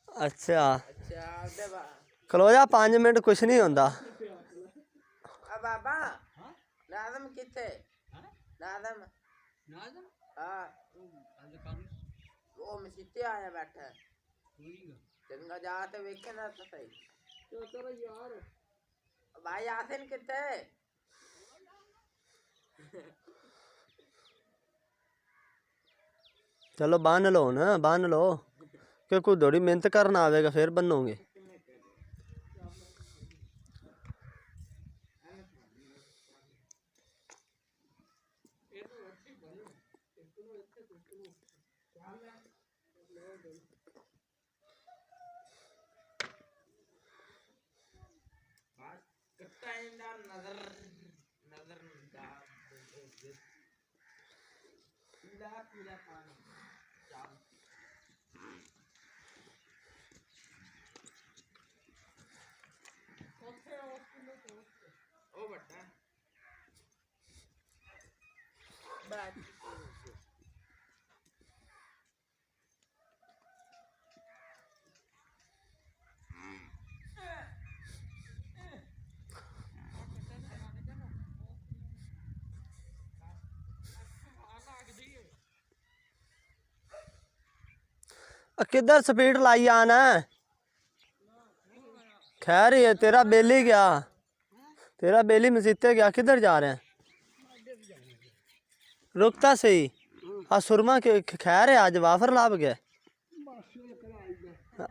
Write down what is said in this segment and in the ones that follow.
अच्छा खलो जा 5 मिनट कुछ नहीं होंदा। बाबा नाज़म किथे नाज़म हाँ वो मसीते आया बैठा चंगा जाते वेखे ना तो सही भाई आसिन किथे चलो बांध लो ना, बांध लो कि कोई थोड़ी मेहनत करना आवेगा फिर बनोगे। किधर स्पीड लाई आना खैर ये तेरा बेली गया, तेरा बेली मसीते गया, किधर जा रहे हैं? रुकता सही हाँ सुरमा के खैर है आज वाफर लाभ गया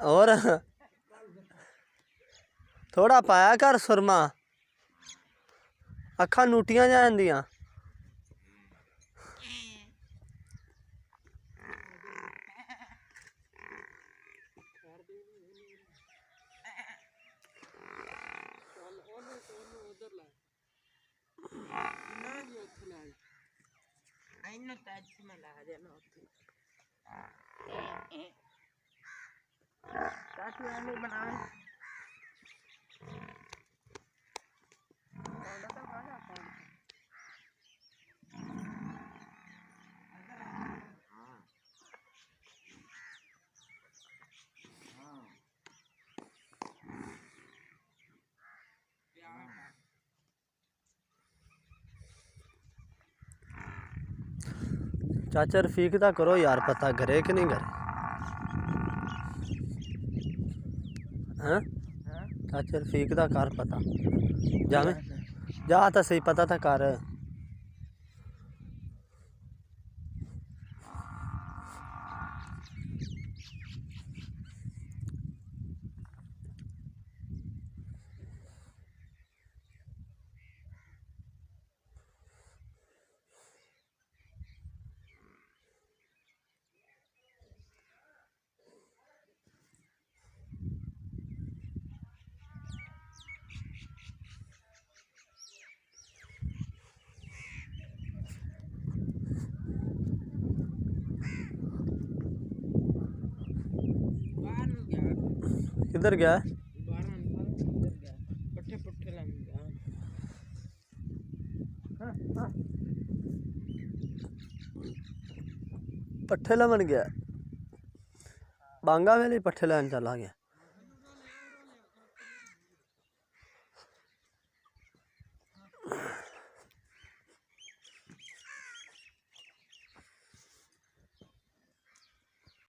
और थोड़ा पाया कर सुरमा अखा नूटियां जान दियां। चाचा रफीक दा करो यार पता घरे कि नहीं घरे हैं? चाचा रफीक दा कर पता जावे जा तो सही पता था कर। किधर गया पट्ठे लमन गया बांगा वेले पट्ठे लैन चला गया।